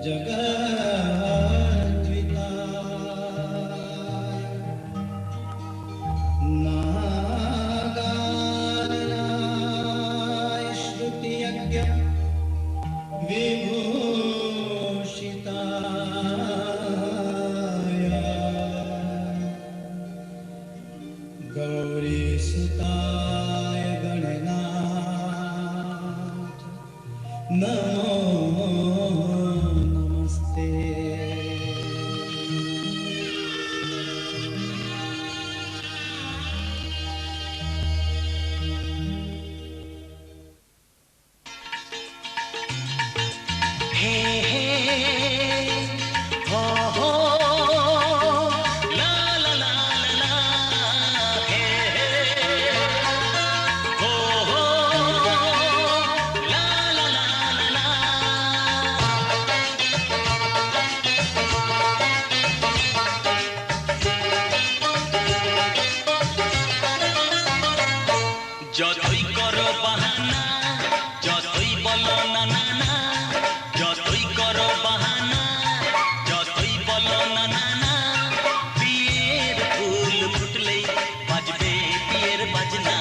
যতই করো বাহানা, যতই বলো না না না, বিয়ের ফুল ফুটলেই বাজবে বিয়ের বাজনা।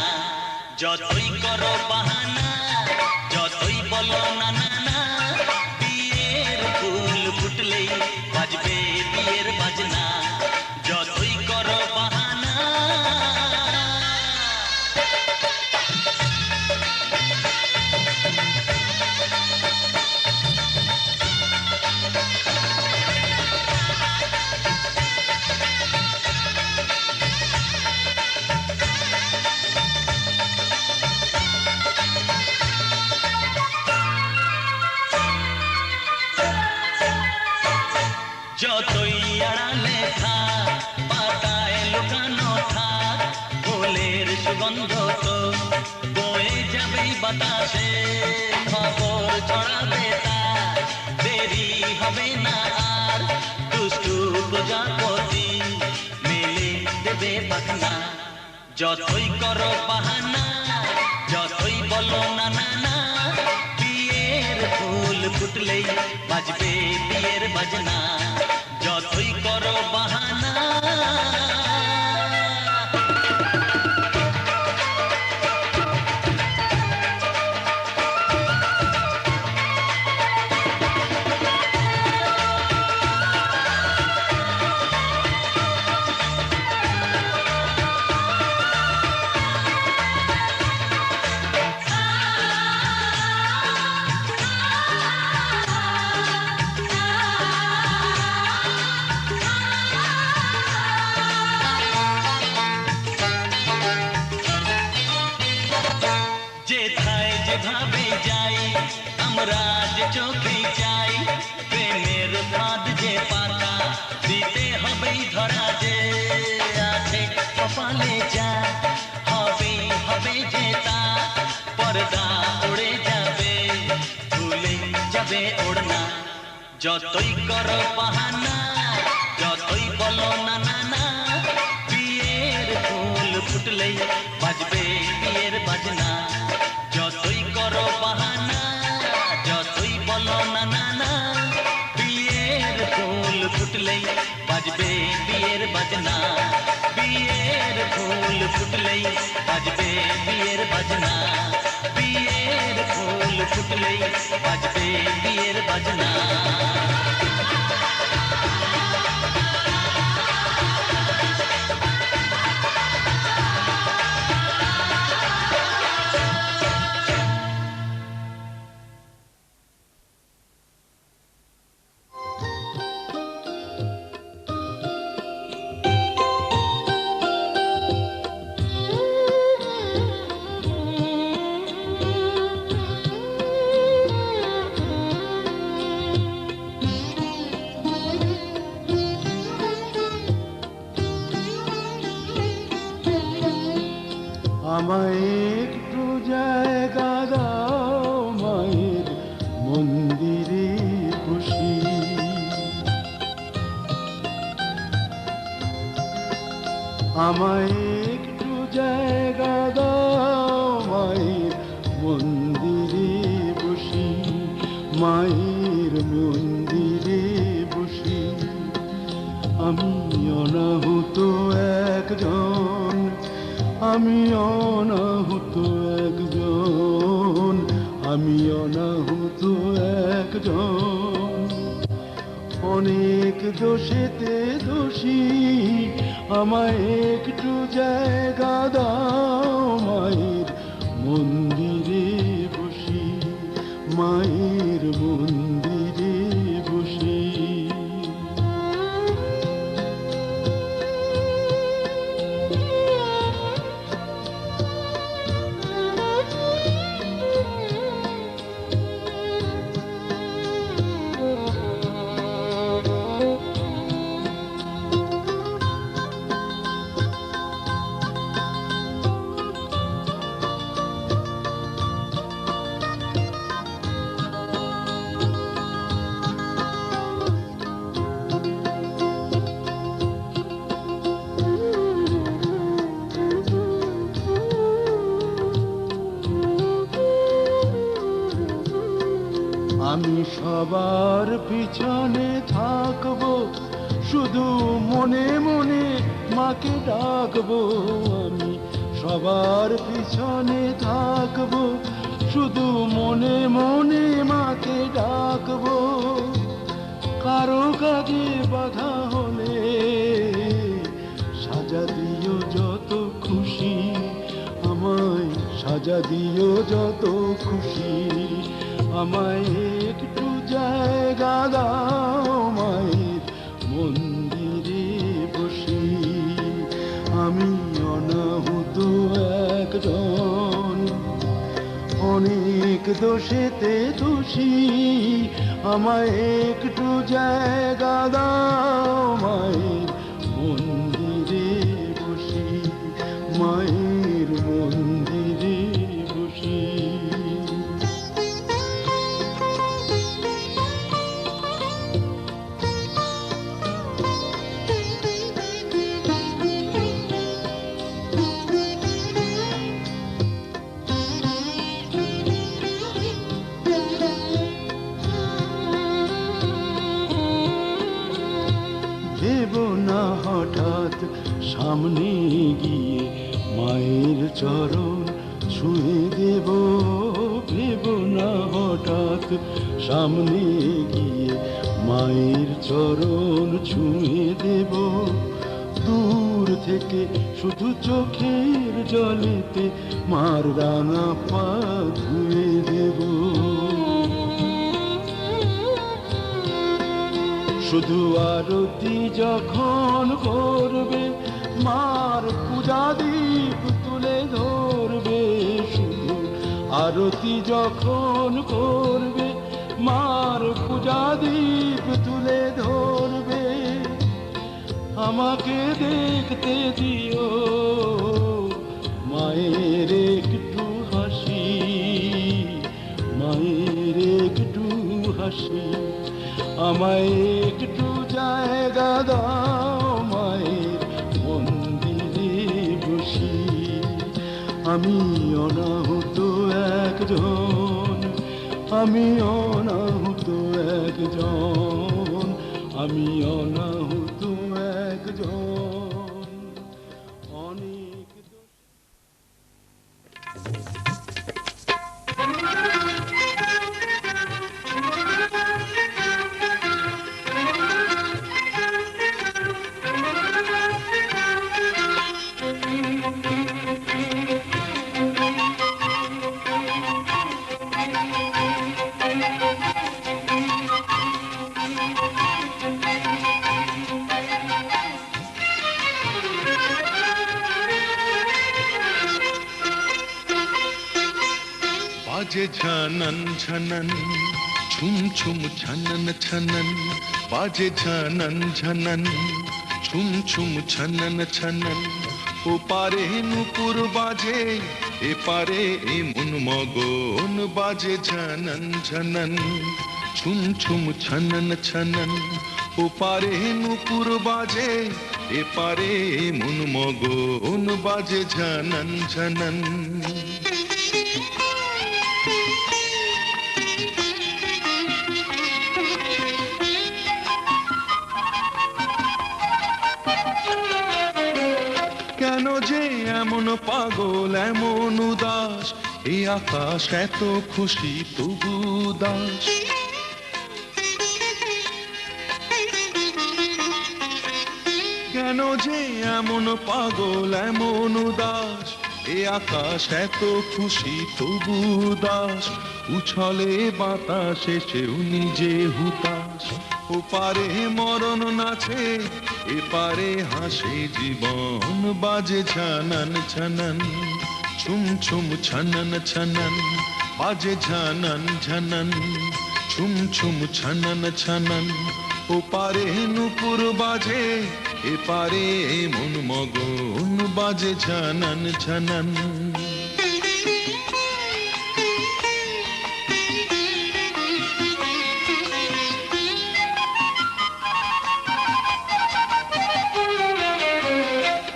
যতই করো বাহানা, চোখে চাই প্রেমের ফাঁদ যে পাতা দিতে হবেই ধরা, যে আছে কপালে যা হবে হবে যে তা, পর্দা উড়ে যাবে ভুলে যাবে ওড়না। যতই করো বাহানা, যতই বলো না না না, বিয়ের ফুল ফুটলেই বাজবে বিয়ের বাজনা। যতই করো বাহানা, যতই বলো না না না, বিয়ের ফুল ফুটলেই বাজবে বিয়ের বাজনা। বিয়ের ফুল ফুটলেই বাজবে বিয়ের বাজনা। বিয়ের ফুল ফুটলেই বাজবে বিয়ের বাজনা। আমায় একটু জায়গা দাও মায়ের মন্দিরে বসি, আমায় একটু জায়গা দাও মায়ের মন্দিরে বসি, মায়ের মন্দিরে আমি অনাহুত একজন, আমি অনাহুত একজন, আমি অনাহুত একজন। অনেক দোষেতে দোষী, আমায় একটু জায়গা দাও, মায়ের মন্দিরে বসি, মায়ের মন্দিরে বসি। আমি সবার পিছনে থাকবো, শুধু মনে মনে মাকে ডাকবো। আমি সবার পিছনে থাকবো, শুধু মনে মনে মাকে ডাকবো। কারো কাজে বাধা হলে সাজা দিও যত খুশি, আমায় সাজা দিও যত খুশি। আমায় একটু জায়গা দাও, মায়ের মন্দিরে বসি। আমি অনাহুত একজন, অনেক দোষেতে দোষী, আমায় একটু জায়গা দাও, মায়ের মন্দিরে বসি, মায়ের মন্দিরে বসি। হঠাৎ সামনে গিয়ে মায়ের চরণ ছুঁয়ে দেব, ভেব না হঠাৎ সামনে গিয়ে মায়ের চরণ ছুঁয়ে দেব। দূর থেকে শুধু চোখের জলেতে মার রাঙা পা ধুয়ে দেব। শুধু আরতি যখন করবে, মার পূজা দীপ তুলে ধরবে। শুধু আরতি যখন করবে, মার পূজা দীপ তুলে ধরবে। আমাকে দেখতে দিও মায়ের একটু হাসি, মায়ের একটু হাসি। আমায় একটু জায়গা দাও, মায়ের মন্দিরে বসি। আমি অনাহুত একজন, আমি অনাহুত একজন, আমি অনাহুত একজন। অনেক बाजे झनन झनन छुम छुम छनन छनन, बाजे झनन झनन छुम छुम छनन छनन। ও পারে নুপুর বাজে, এ পারে এ মন মগন, বাজে ঝনন ঝনন ছুম ছুম ছনন ছনন। ও পারে নুপুর বাজে, এ পারে এ মন মগন, বাজে ঝনন ঝনন। এমন পাগল এমন উদাস, এই আকাশ এত খুশি তবু উদাস। কেন যে এমন পাগল এমন উদাস, এ আকাশ এত খুশি তবু উদাস। উছলে বাতাসে সেও নিজে হুতাশ, ওপারে মরণ নাচে এপারে হাসে জীবন। বাজে ঝানন ঝনন ছুম ছুম ছনন ছনন, বাজে ঝনন ঝনন ছুম ছুম ছনন ছনন। ওপারে নুপুর বাজে এপারে মন মগন, বাজে ঝনন ঝনন।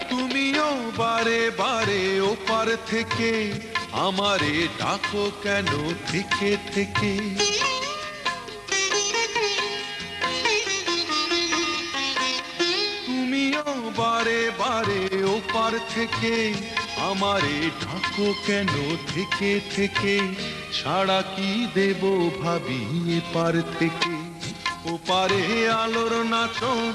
তুমিও বারে বারে ওপার থেকে আমারে ডাকো কেন থেকে থেকে। বারে বারে ওপার থেকে আমারে ঢাকো কেন থেকে থেকে। সাড়া কি দেব ভাবি এপার থেকে, ওপারে আলোর নাচন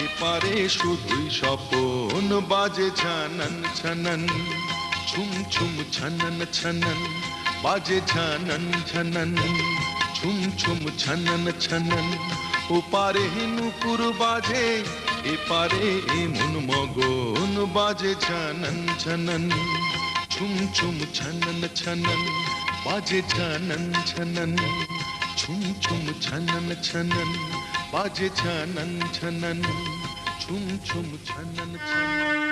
এপারে শুধুই স্বপন। বাজে ঝনন ছনন ছুম ছুম ছনন ছনন, বাজে ঝনন ঝনন ছুম ছুম ছনন ছনন। ওপারে নুপুর বাজে এপারে মন মগন, বাজে ঝনন ঝনন ছুম ছুম ছনন ছনন, বাজে ঝনন ঝনন ছুম ছুম ছনন ছনন, বাজে ঝনন ঝনন ছুম ছুম ছনন ছনন।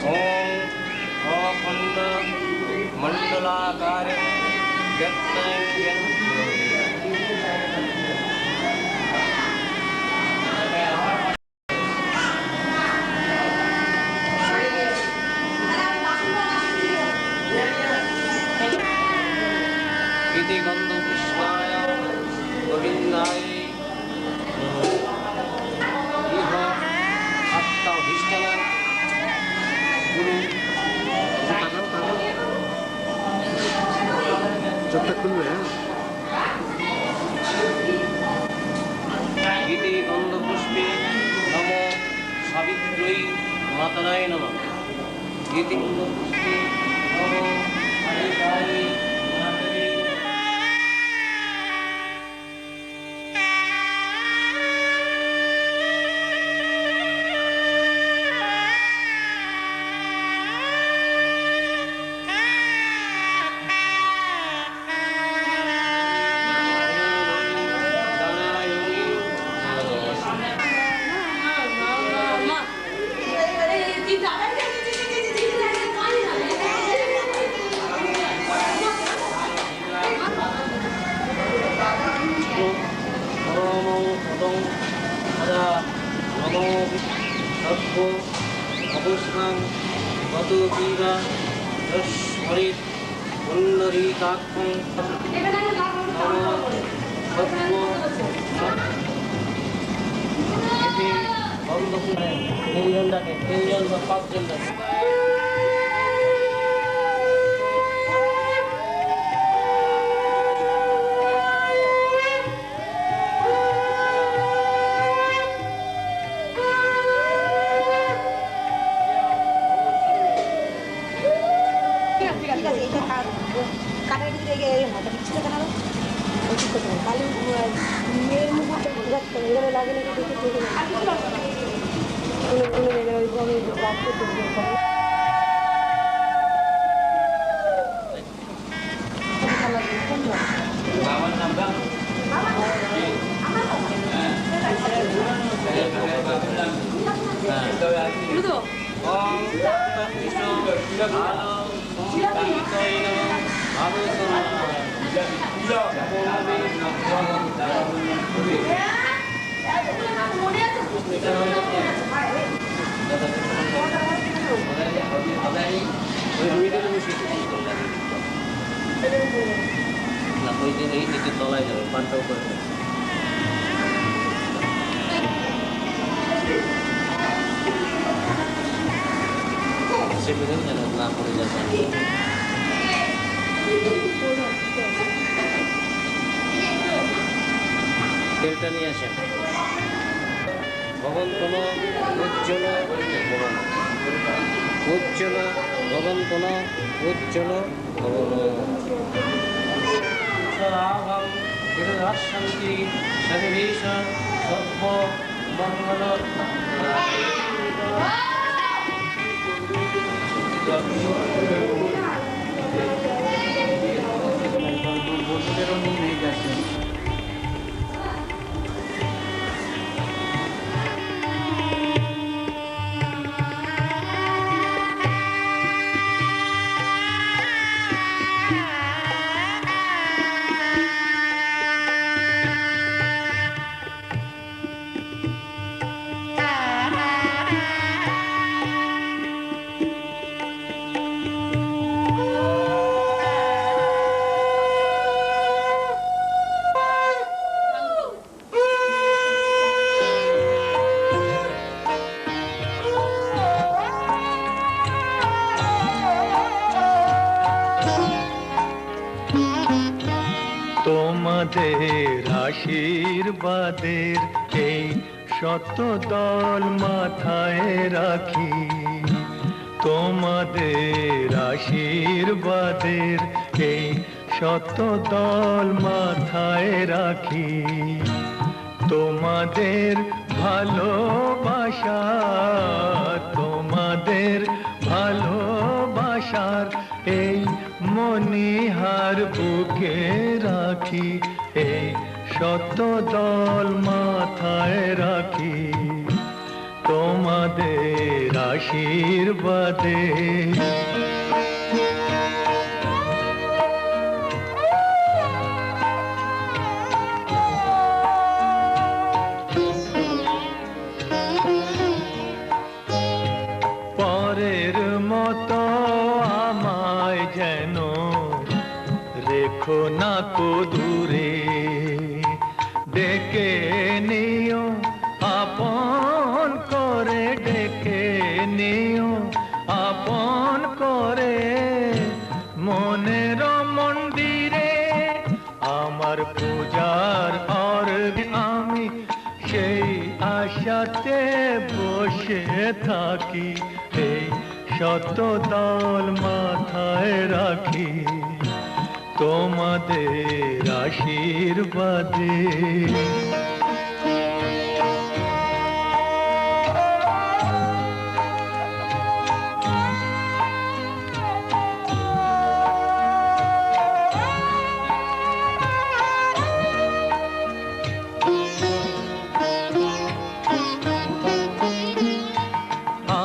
Om मण्डलाकारं व्यक्तं इति गन्धपुष्पाय गोविन्दाय इह आत्ताभीष्टन गुरु चोखटा खुलবে इति गन्धपुष्पे नमो सावित्र्यै मातराय नमः इति गन्धपुष्पे नमो हरिताय मातरे অবস্থান গত পীড়া রস্মরিত পুণ্ডরীকাক্ষং তিনজন ডাকে, তিনজন বা পাঁচজন ডাকে। তলায় যাবে পানটাও করে সেগুলো যেন না পড়ে যাবে। তেলটা নিয়ে আসেন। ভবন কোন উজ্জ্বল ভবন উজ্জ্বল ভবন কোন উজ্জ্বল ভবন সদাভাব শান্তি সর্বেশ সর্ব মঙ্গল নিয়ে গেছে। তোমাদের আশীর্বাদের এই শত দল মাথায় রাখি, তোমাদের আশীর্বাদের এই শত দল মাথায় রাখি, তোমাদের ভালোবাসা, তোমাদের ভালোবাসার এই মনিহার বুকে রাখি, এই শত দল মাথায় রাখি, তোমাদের আশীর্বাদে। থাকো দূরে, ডেকে নিও আপন করে, ডেকে নিও আপন করে, মনের মন্দিরে আমার পূজার অর্ঘ্য আমি সেই আশাতে বসে থাকি, এই শত দল মাথায় রাখি তোমাদের আশীর্বাদে।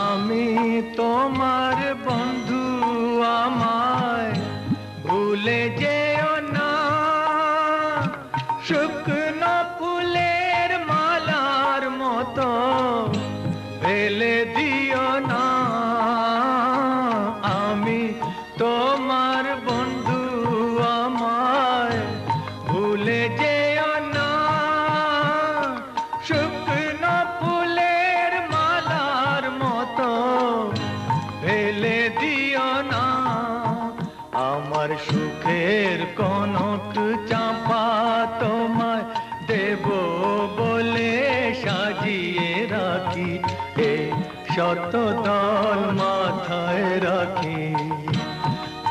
আমি তোমার বন্ধু, আমায় ভুলে যেও না, শুকনো ফুলের মালার মতো ফেলে দিও না। আমি তোমার বন্ধু, আমায় ভুলে যেও না, শুকনো ফুলের মালার মতো ফেলে দিও না। আমার সুখের কনক চাঁপা তোমায় দেব বলে সাজিয়ে রাখি, এই শত দল মাথায় রাখি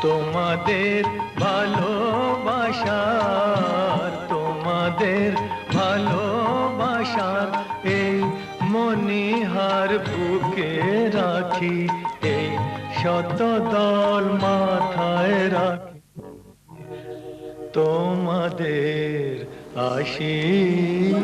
তোমাদের ভালোবাসার, তোমাদের ভালোবাসার এই মনিহার বুকে রাখি, এই শত দল মাথায় রাখি তোমাদের আশীর্বাদে।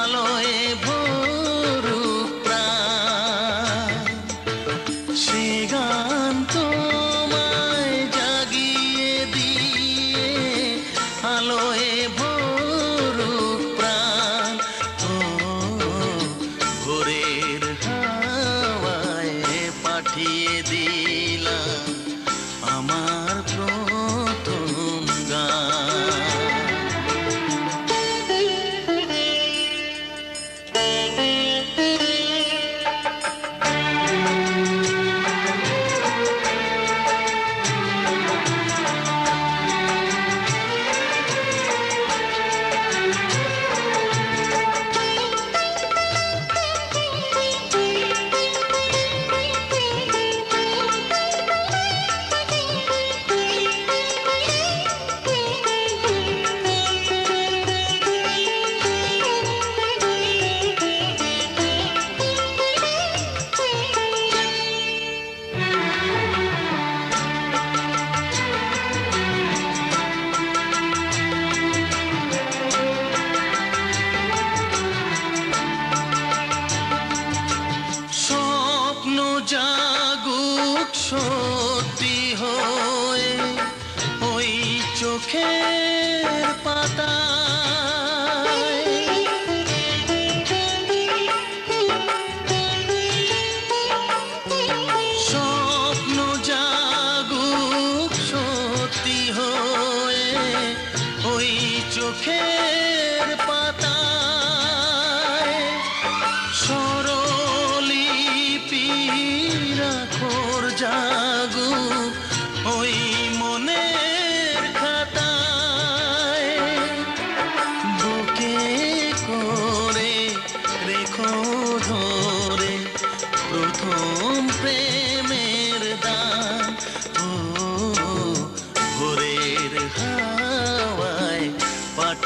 আলোয় ভরুক প্রাণ।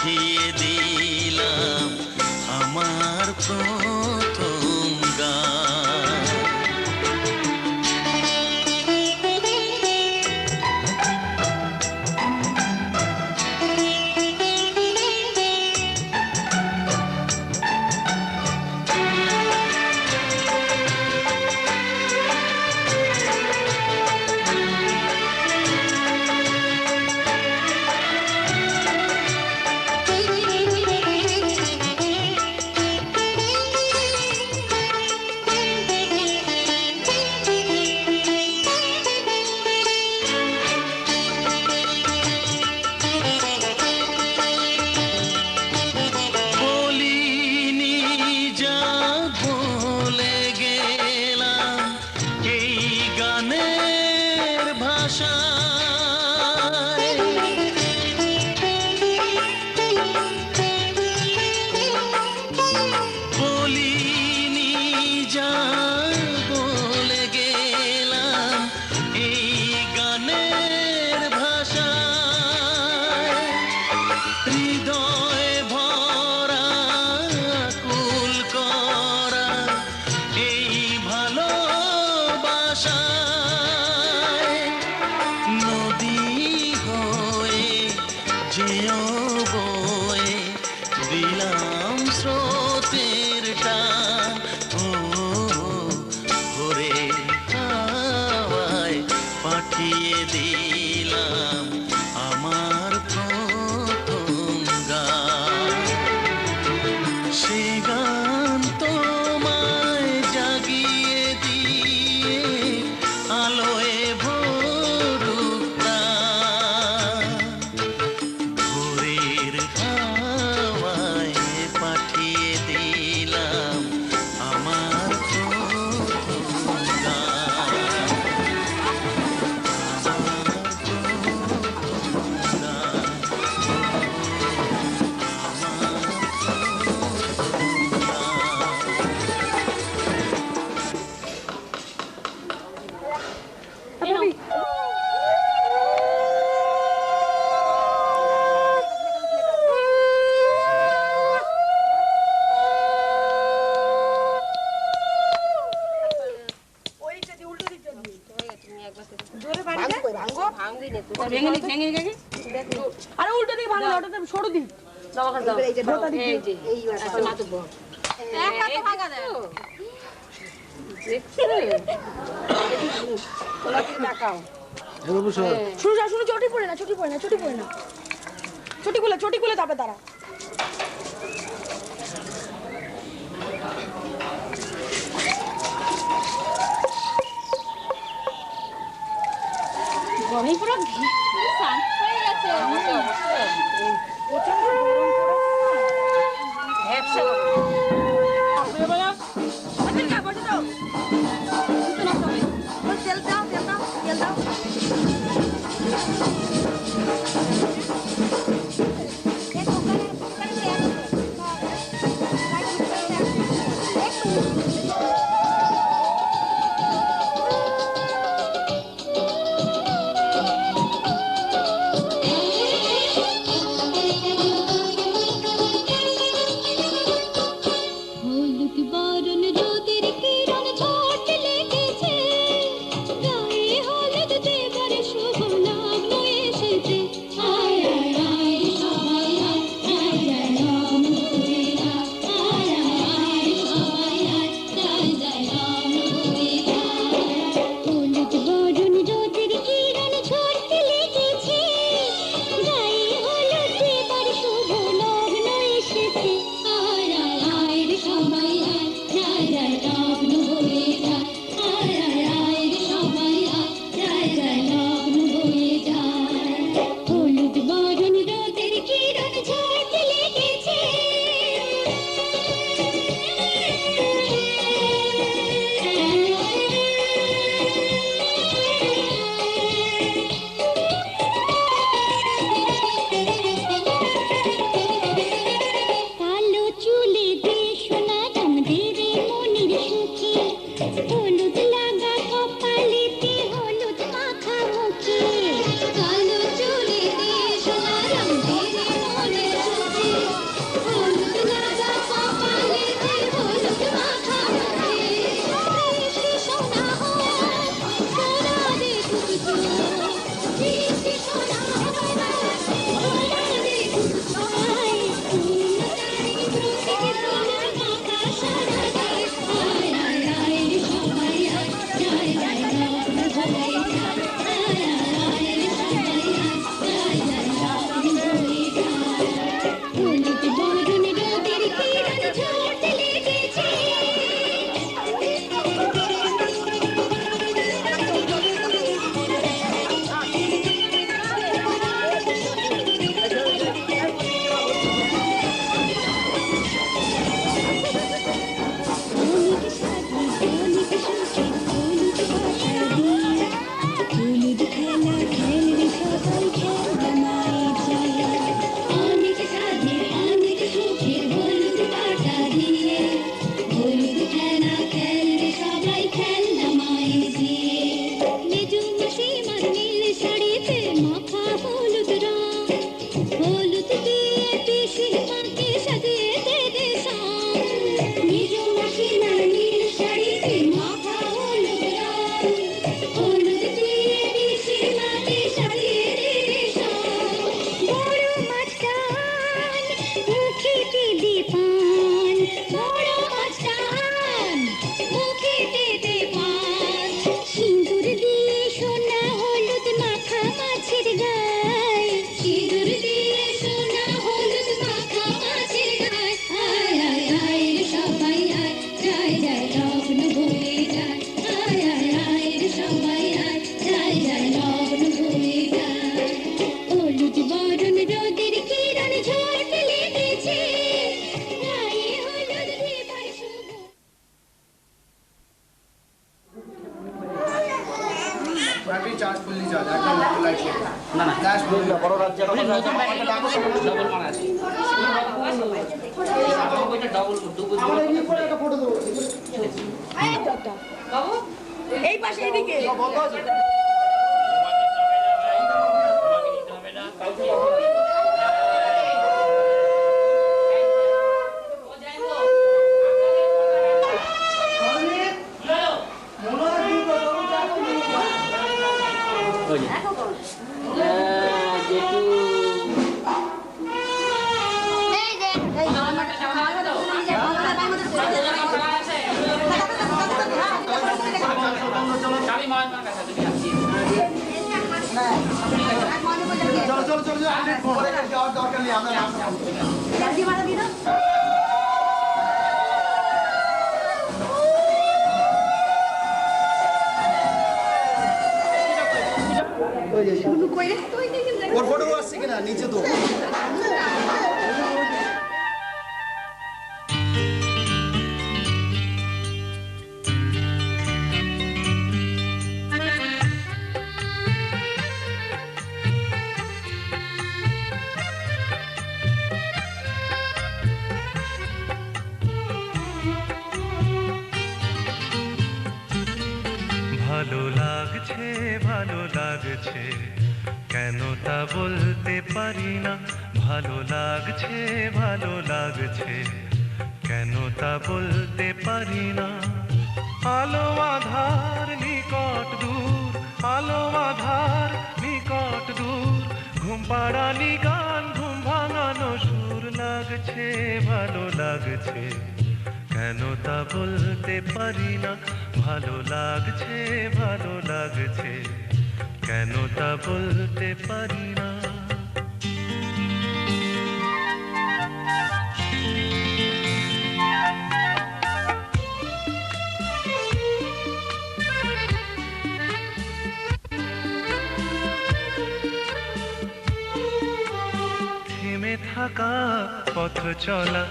পাঠিয়ে দিলাম আমার প্রথম গান। আরে উল্টো দিকে ভাঙো, ওটাতে সরু দিক। শুনো, চটি পড়ে না, চটি খুলে তারপরে তারা গরম পুরো শান্ত হয়ে গেছে। হলুদ বরণ রোদের কিরণ ঝলমলে এই পাশে এদিকে ওর ফটো আসছে কিনা নিচে তো ভালো লাগছে ভালো লাগছে কেন তা বলতে পারি না ভালো লাগছে ভালো লাগছে কেন তা বলতে পারি না আলো আধার নিকট দূর আলো আধার নিকট দূর ঘুম পাড়ানি গান ঘুম ভাঙানো সুর লাগছে ভালো লাগছে কেন তা বলতে পারি না ভালো লাগছে ভালো লাগছে কেন তা বলতে পারি না থেমে থাকা পথ চলা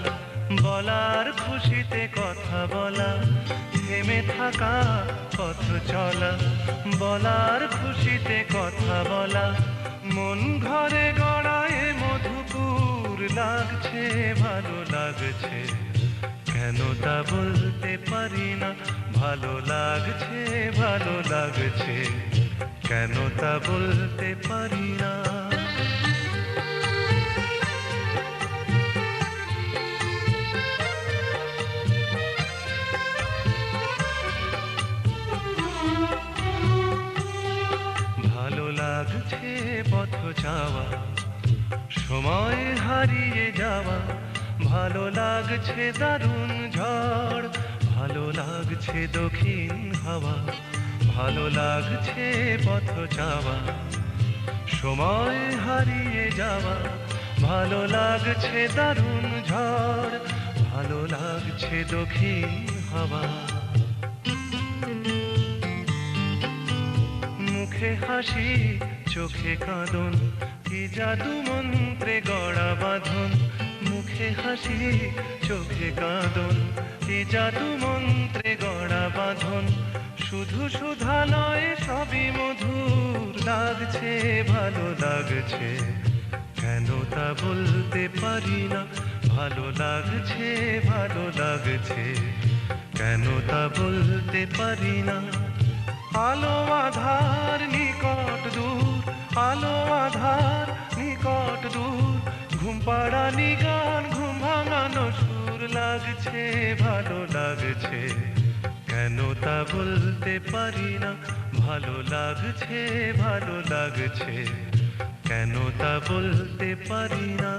বলার খুশিতে কথা বলা থেমে থাকা পথ চলা বলার খুশিতে কথা বলা মন ঘরে গড়ায় মধুপুর লাগছে ভালো লাগছে কেন তা বলতে পারি না ভালো লাগছে ভালো লাগছে কেন তা বলতে পারি না লাগছে পথ চাওয়া সময় হারিয়ে যাওয়া ভালো লাগছে দারুণ ঝড় ভালো লাগছে দক্ষিণ হাওয়া ভালো লাগছে পথ চাওয়া সময় হারিয়ে যাওয়া ভালো লাগছে দারুণ ঝড় ভালো লাগছে দক্ষিণ হাওয়া মুখে হাসি চোখে কাঁদন কি জাদু মন্ত্রে গড়া বাঁধন মুখে হাসি চোখে কাঁদন কি জাদু মন্ত্রে গড়া বাঁধন শুধু সুধা নয় সবই মধুর লাগছে ভালো লাগছে কেন তা বলতে পারি না ভালো লাগছে কেন তা বলতে পারি না আলো আধার নিকট দূর আলো আধার নিকট দূর ঘুম পাড়ানি গান ঘুম ভাঙানো সুর লাগছে ভালো লাগছে কেন তা বলতে পারি না ভালো লাগছে কেন তা বলতে পারি না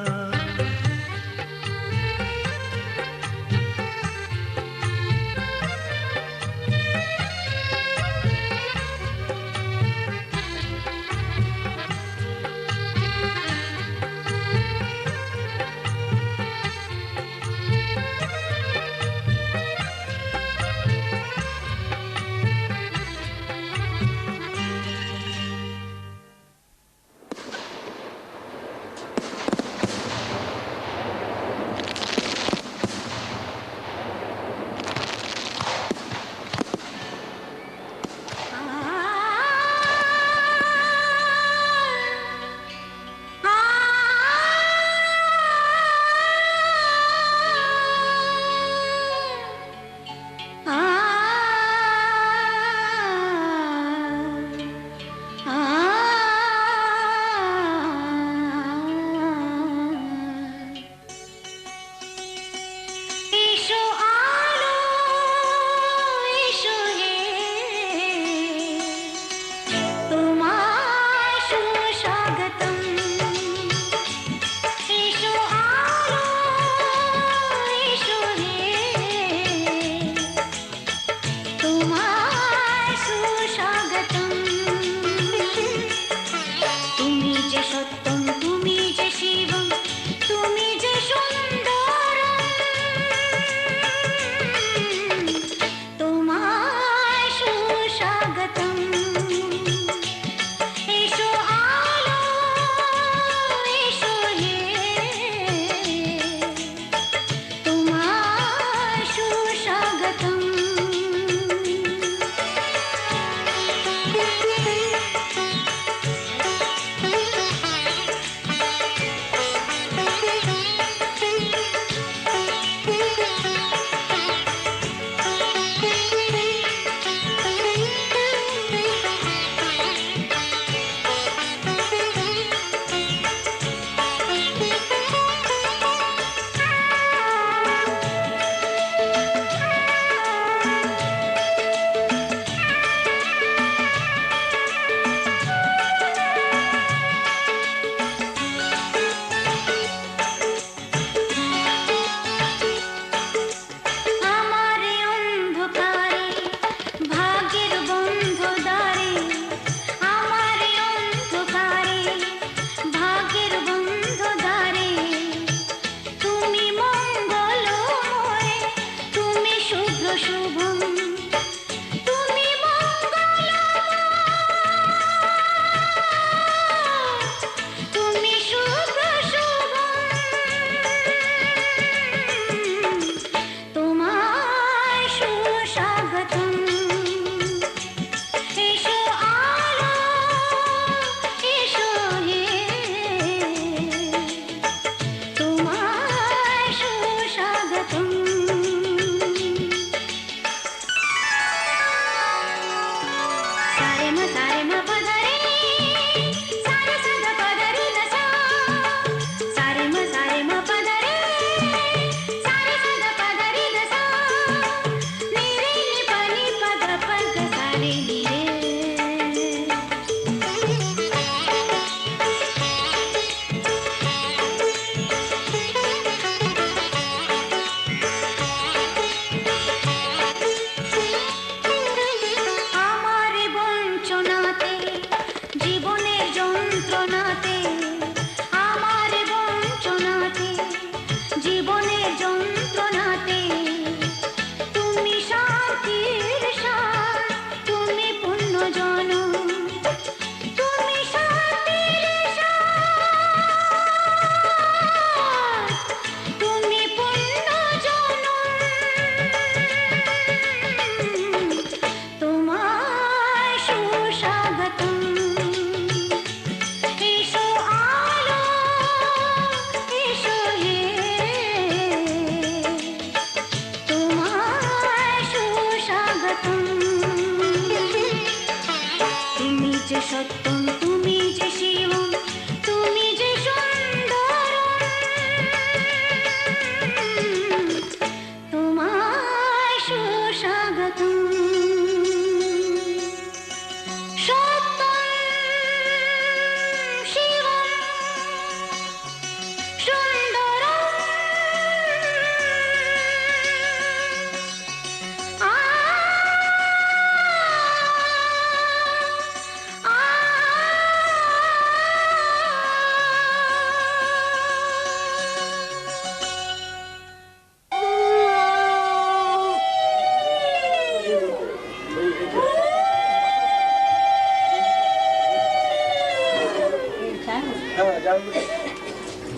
হ্যাঁ যাবে।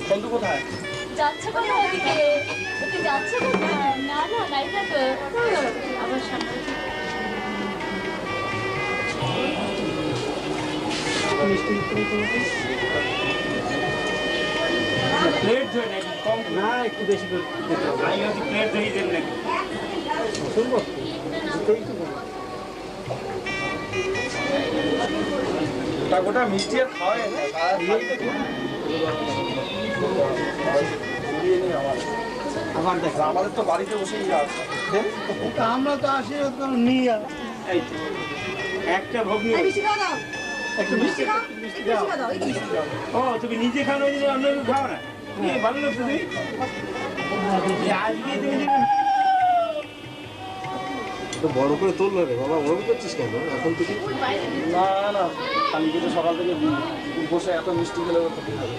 বন্ধু কোথায়? যাচ্ছে কোথায় ওদিকে? ওকে যাচ্ছে কোথায়? না না নাই যাবে আবার সামনে প্লেট ধরে নাকি কম না একটু বেশি করে আমি হচ্ছে প্লেট ধরে দেন নাকি শুনবো গোটা মিষ্টি আর খাওয়াই না আবার দেখ আমাদের তো বাড়িতে বসেই আছে। আমরা তো আসি নিয়ে এই একটা ভোগ নিয়ে একটু মিষ্টি ও তুমি নিজে খাও না অন্য কেউ খাও না ভালো লাগছে তুমি আজকে তুমি তো বড় করে তুললো রে বাবা, ওরকম করছিস কেন এখন থেকে? না না কালকে তো সকাল থেকে বসে এত মিষ্টি খেলে ক্ষতি হবে।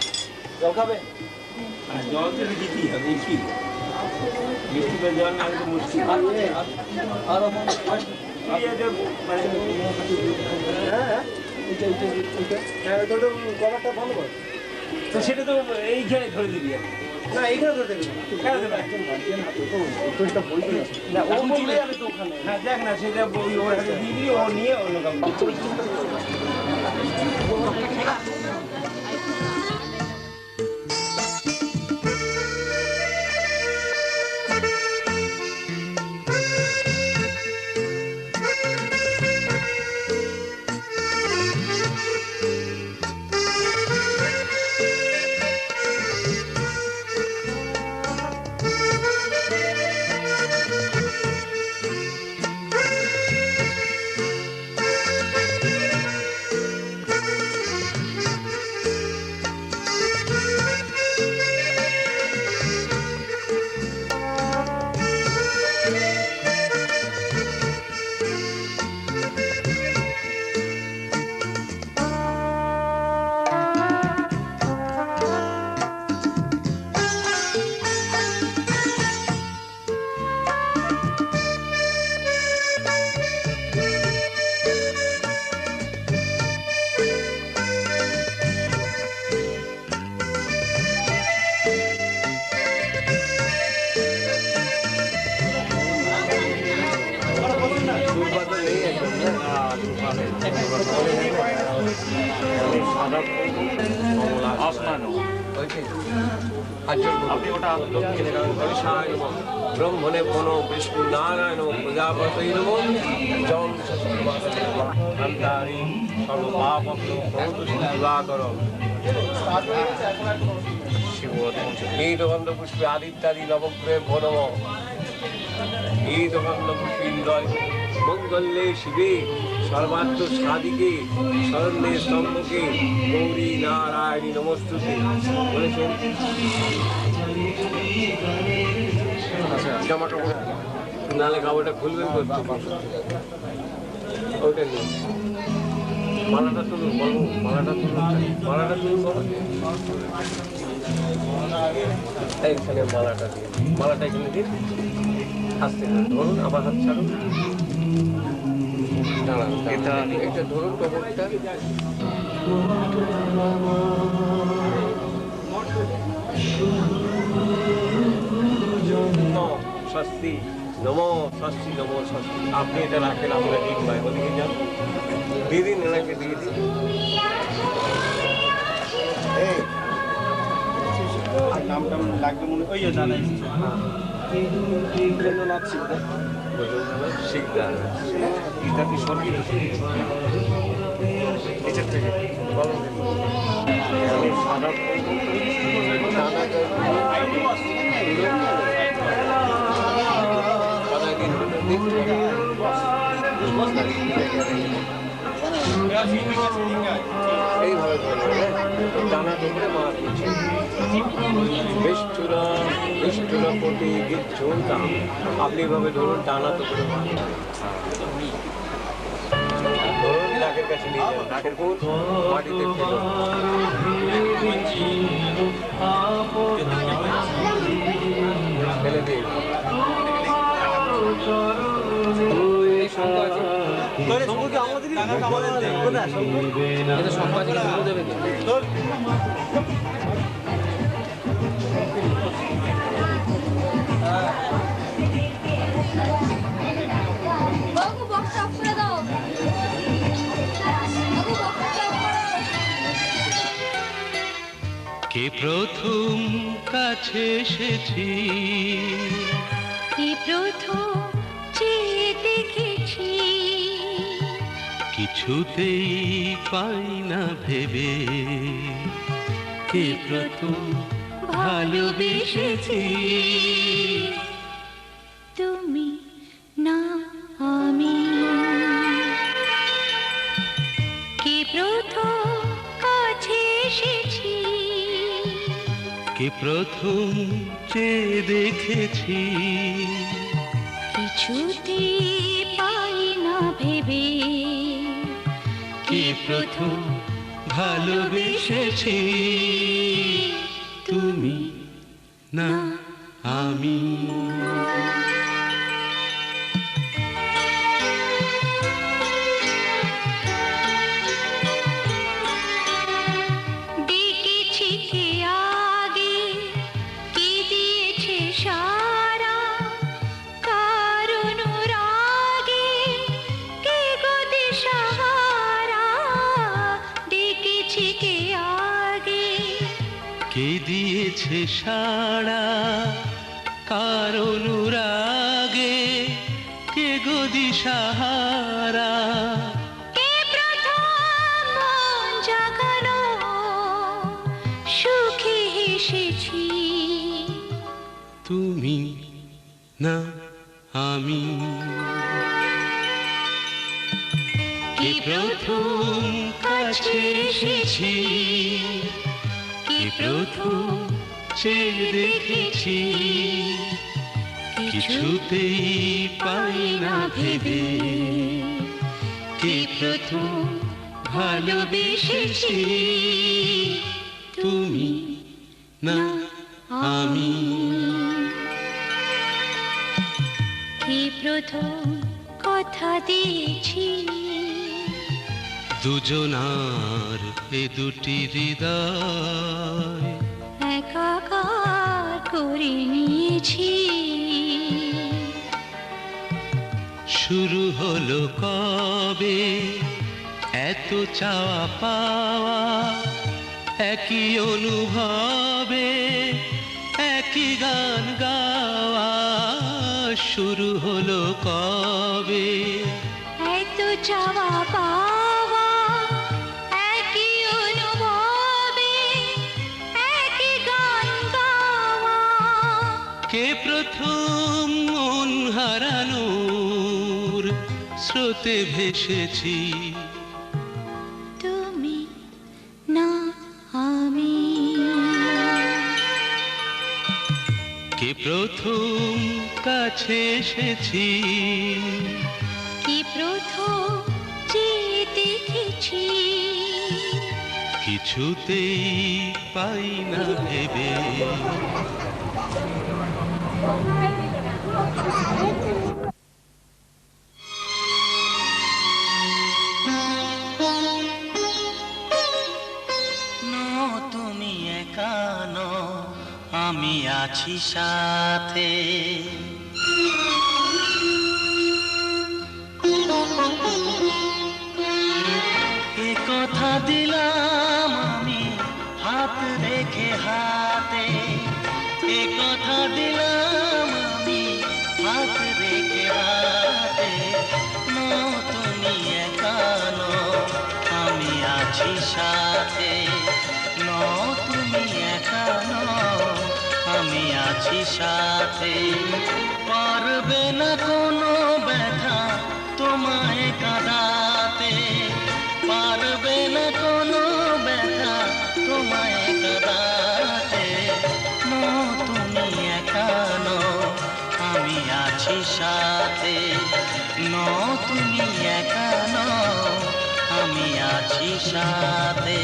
জল খাবে? জল তো দিতেই হবে কি মিষ্টি করে জল না হলে মুশকিল কভারটা ভালো করে। তো সেটা তো এইখানে ধরে দিবি না এইখানে ধরে দেবে কেন দেবে না ও চলে যাবে তো ওখানে হ্যাঁ দেখ না সেটা ওর হাতে দিয়ে দিবি ও নিয়ে অন্য কাম ব্রহ্মণে কোনো বিষ্ণু নারায়ণ প্রজাপতি নমঃ জল সন্তানি সর্বপাপকর ঈদগন্ধ পুষ্পে আদিত্যাদি নবগ্রহে ভনম ঈদগন্ধ পুষ্পে ইন্দ্রয় মঙ্গলে শিবে সর্বাত্ম সাদিকে শরণ্যে স্তম্ভকে গৌরী নারায়ণী নমস্তুতে বলেছেন। জামা কাপড় নালে কাপড়টা খুলবেন করতে ওইটা নিয়ে মালাটা তুলুন বলবো মালাটা তুলুন বাবা এইখানে মালাটা দিন মালাটা এখানে দিন আস্তে করে ধরুন আবার হাত ছাড়ুন দাঁড়ান এটা ধরুন টগরটা স্বস্তি নমো স্বস্তি নমো স্বস্তি আপনি এটা রাখেন আমরা ঠিক নয় ওদিকে যান দিয়ে দিন এনাকে দিয়ে দিন নাম টাম লাগবে মনে ওই জানাই শিকদার এটা কি স্বর্গীয় নিচের থেকে এইভাবে টানা ধরে মাছ বেষ্টুরা প্রতি চলতাম আপনি এভাবে ধরুন টানা তো করে ধরুন নাকের কাছে নিয়ে যান নাকের কোন মাটিতে ফেলে দিন আমাদের বাবু বক্স অফ করে দাও। বাবু বক্স অফ করো। কে প্রথম কাছে এসেছি, কে প্রথম চেয়ে দেখেছি, কিছুতেই পাই না ভেবে, কে প্রথম ভালোবেসেছি। তুমি না আমি। কে প্রথম কাছে এসেছি, কে প্রথম চেয়ে দেখেছি, কিছুতে পাই না ভেবে, কে প্রথম ভালোবেসেছি। তুমি না আমি। ডেকেছি কে আগে, কে দিয়েছে সারা, কার অনুরাগে কে গো দিশাহারা। ডেকেছি কে আগে, কে দিয়েছে সাড়া, কার অনুরাগে কে গো দিশাহারা। কে প্রথম মন জাগানো, সুখে হেসেছি। তুমি না আমি। কে প্রথম কাছে এসেছি, কে প্রথম চেয়ে দেখেছি, কিছুতেই পাই না ভেবে, কে প্রথম ভালোবেসেছি। তুমি না আমি। কে প্রথম কথা দিয়েছি, দুজনার এ দুটি হৃদয় একাকার করে নিয়েছি। শুরু হলো কবে এত চাওয়া পাওয়া, একই অনুভবে একই গান গাওয়া। শুরু হলো কবে এত চাওয়া পাওয়া, একই অনুভবে একই গান গাওয়া। কে প্রথম মন হারানোর স্রোতে ভেসেছি। তুমি না আমি। কে প্রথম কাছে এসেছি, কি প্রথম চেয়ে দেখেছি, কিছুতেই পাই না ভেবে, তুমি একা নও, আমি আছি সাথে। এ কথা দিলাম আমি হাত রেখে হাতে, এ কথা দিলাম আমি হাত রেখে হাতে। তুমি একা নও, আমি আছি সাথে। তুমি একা নও, আমি আছি সাথে। পারবে না কোনো ব্যথা তোমায় কাঁদাতে, পারবে না কোনো ব্যথা তোমায় কাঁদাতে। তুমি একা নও, আমি আছি সাথে। তুমি একা নও, আমি আছি সাথে।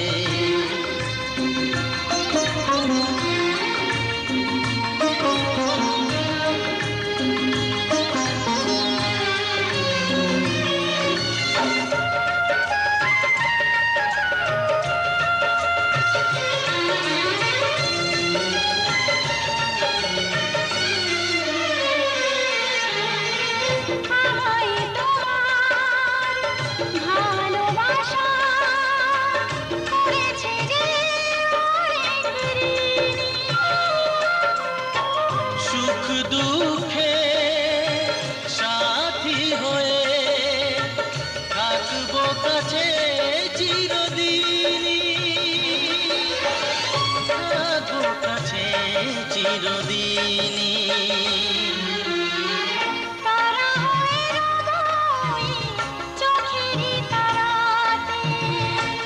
চিরদিনই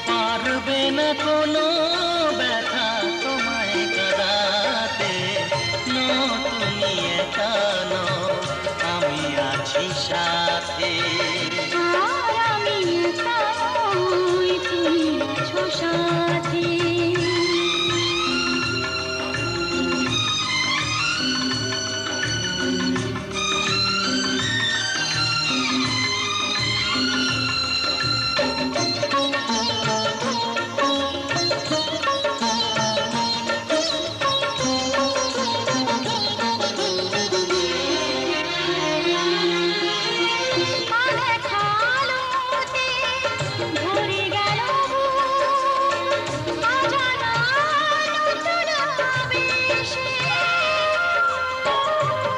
পারবে না কোনো ব্যথা তোমায় কাঁদাতে, তুমি একা নও, আমি আছি সাথে। আমি একা নই, তুমি আছো সাথে।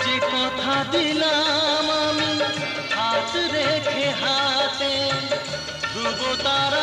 যে কথা দিলাম আমি হাত রেখে হাতে, ধ্রুব তারা